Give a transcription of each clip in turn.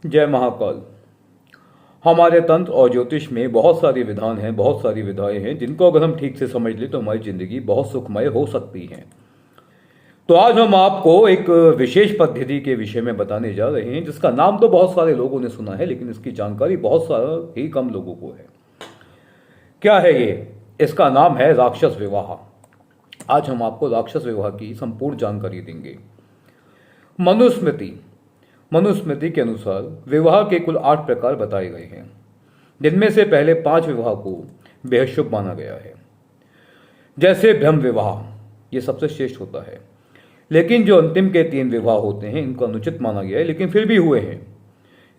जय महाकाल। हमारे तंत्र और ज्योतिष में बहुत सारी विधान हैं, बहुत सारी विधाएं हैं जिनको अगर हम ठीक से समझ लें तो हमारी जिंदगी बहुत सुखमय हो सकती है। तो आज हम आपको एक विशेष पद्धति के विषय में बताने जा रहे हैं जिसका नाम तो बहुत सारे लोगों ने सुना है, लेकिन इसकी जानकारी बहुत सारा ही कम लोगों को है। क्या है ये? इसका नाम है राक्षस विवाह। आज हम आपको राक्षस विवाह की संपूर्ण जानकारी देंगे। मनुस्मृति के अनुसार विवाह के कुल 8 प्रकार बताए गए हैं, जिनमें से पहले 5 विवाह को बेहद शुभ माना गया है। जैसे ब्रह्म विवाह, ये सबसे श्रेष्ठ होता है, लेकिन जो अंतिम के 3 विवाह होते हैं इनको अनुचित माना गया है, लेकिन फिर भी हुए हैं।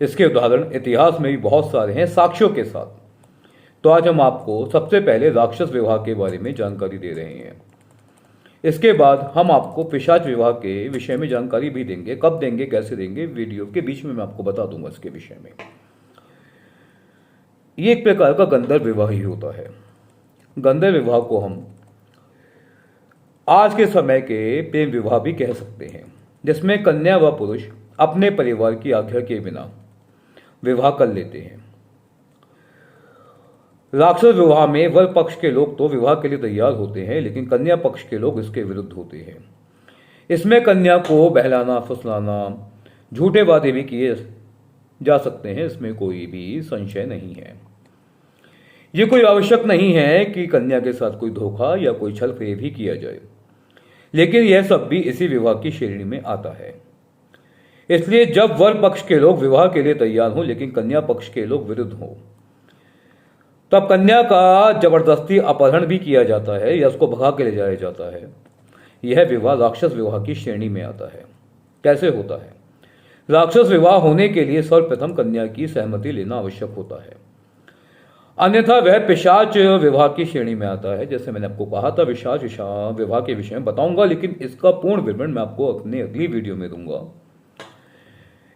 इसके उदाहरण इतिहास में भी बहुत सारे हैं, साक्ष्यों के साथ। तो आज हम आपको सबसे पहले राक्षस विवाह के बारे में जानकारी दे रहे हैं। इसके बाद हम आपको पिशाच विवाह के विषय में जानकारी भी देंगे। कब देंगे, कैसे देंगे, वीडियो के बीच में मैं आपको बता दूंगा इसके विषय में। ये एक प्रकार का गंधर्व विवाह ही होता है। गंधर्व विवाह को हम आज के समय के प्रेम विवाह भी कह सकते हैं, जिसमें कन्या व पुरुष अपने परिवार की आज्ञा के बिना विवाह कर लेते हैं। राक्षस विवाह में वर पक्ष के लोग तो विवाह के लिए तैयार होते हैं, लेकिन कन्या पक्ष के लोग इसके विरुद्ध होते हैं। इसमें कन्या को बहलाना, फुसलाना, झूठे वादे भी किए जा सकते हैं, इसमें कोई भी संशय नहीं है। ये कोई आवश्यक नहीं है कि कन्या के साथ कोई धोखा या कोई छल फरेब ही किया जाए, लेकिन यह सब भी इसी विवाह की श्रेणी में आता है। इसलिए जब वर पक्ष के लोग विवाह के लिए तैयार हों लेकिन कन्या पक्ष के लोग विरुद्ध हों, तब कन्या का जबरदस्ती अपहरण भी किया जाता है या उसको भगा के ले जाया जाता है। यह विवाह राक्षस विवाह की श्रेणी में आता है। कैसे होता है? राक्षस विवाह होने के लिए सर्वप्रथम कन्या की सहमति लेना आवश्यक होता है, अन्यथा वह पिशाच विवाह की श्रेणी में आता है। जैसे मैंने आपको कहा था, पिशाच विवाह के विषय में बताऊंगा, लेकिन इसका पूर्ण विवरण मैं आपको अपने अगली वीडियो में दूंगा।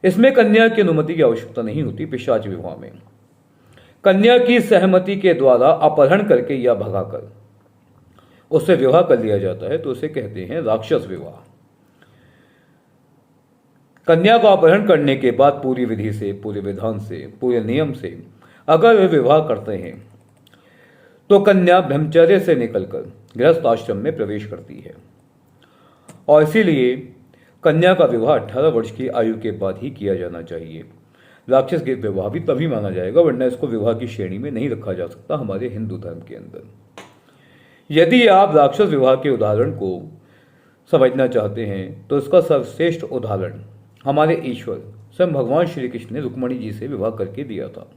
इसमें कन्या की अनुमति की आवश्यकता नहीं होती। पिशाच विवाह में कन्या की सहमति के द्वारा अपहरण करके या भगाकर उससे विवाह कर लिया जाता है, तो उसे कहते हैं राक्षस विवाह। कन्या का अपहरण करने के बाद पूरी विधि से, पूरे विधान से, पूरे नियम से अगर वे विवाह करते हैं तो कन्या ब्रह्मचर्य से निकलकर गृहस्थ आश्रम में प्रवेश करती है, और इसीलिए कन्या का विवाह 18 वर्ष की आयु के बाद ही किया जाना चाहिए। राक्षस के विवाह भी तभी माना जाएगा, वरना इसको विवाह की श्रेणी में नहीं रखा जा सकता हमारे हिंदू धर्म के अंदर। यदि आप राक्षस विवाह के उदाहरण को समझना चाहते हैं तो इसका सर्वश्रेष्ठ उदाहरण हमारे ईश्वर स्वयं भगवान श्री कृष्ण ने रुक्मणी जी से विवाह करके दिया था।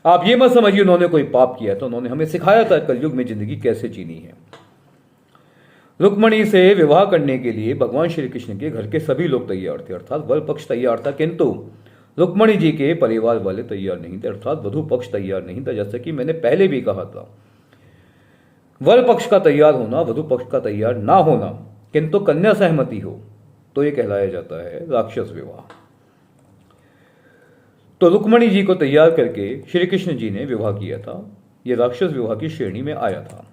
आप ये मत समझिए उन्होंने कोई पाप किया था, उन्होंने हमें सिखाया था कलयुग में जिंदगी कैसे जीनी है। रुक्मणी से विवाह करने के लिए भगवान श्री कृष्ण के घर के सभी लोग तैयार थे, अर्थात वर पक्ष तैयार था, किंतु रुक्मणी जी के परिवार वाले तैयार नहीं थे, अर्थात वधू पक्ष तैयार नहीं था। जैसे कि मैंने पहले भी कहा था, वर पक्ष का तैयार होना, वधू पक्ष का तैयार ना होना, किंतु कन्या सहमति हो, तो यह कहलाया जाता है राक्षस विवाह। तो रुक्मणी जी को तैयार करके श्री कृष्ण जी ने विवाह किया था, यह राक्षस विवाह की श्रेणी में आया था।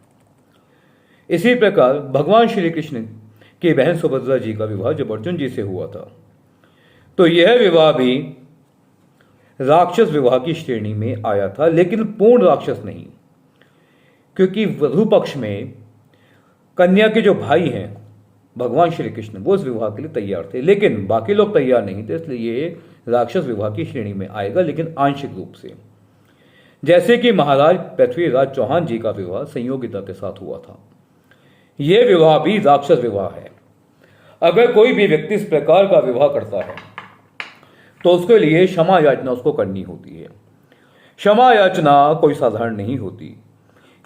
इसी प्रकार भगवान श्री कृष्ण की बहन सुभद्रा जी का विवाह जब अर्जुन जी से हुआ था, तो यह विवाह भी राक्षस विवाह की श्रेणी में आया था, लेकिन पूर्ण राक्षस नहीं, क्योंकि वधू पक्ष में कन्या के जो भाई हैं भगवान श्री कृष्ण, वो इस विवाह के लिए तैयार थे, लेकिन बाकी लोग तैयार नहीं थे, इसलिए ये राक्षस विवाह की श्रेणी में आएगा, लेकिन आंशिक रूप से। जैसे कि महाराज पृथ्वीराज चौहान जी का विवाह संयोगिता के साथ हुआ था, यह विवाह भी राक्षस विवाह है। अगर कोई भी व्यक्ति इस प्रकार का विवाह करता है तो उसके लिए क्षमा याचना उसको करनी होती है। क्षमा याचना कोई साधारण नहीं होती।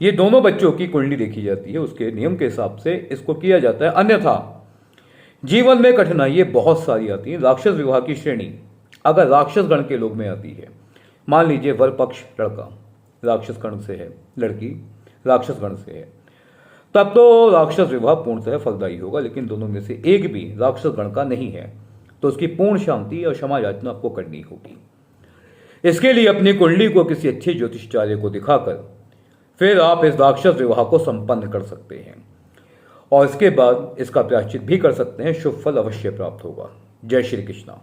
ये दोनों बच्चों की कुंडली देखी जाती है, उसके नियम के हिसाब से इसको किया जाता है, अन्यथा जीवन में कठिनाइयां बहुत सारी आती हैं। राक्षस विवाह की श्रेणी अगर राक्षस गण के लोग में आती है, मान लीजिए वर पक्ष लड़का राक्षस गण से है, लड़की राक्षस गण से है, तब तो राक्षस विवाह पूर्णतः फलदायी होगा। लेकिन दोनों में से एक भी राक्षस गण का नहीं है, तो उसकी पूर्ण शांति और क्षमा याचना आपको करनी होगी। इसके लिए अपनी कुंडली को किसी अच्छे ज्योतिषाचार्य को दिखाकर फिर आप इस राक्षस विवाह को संपन्न कर सकते हैं, और इसके बाद इसका प्रायश्चित भी कर सकते हैं। शुभ फल अवश्य प्राप्त होगा। जय श्री कृष्णा।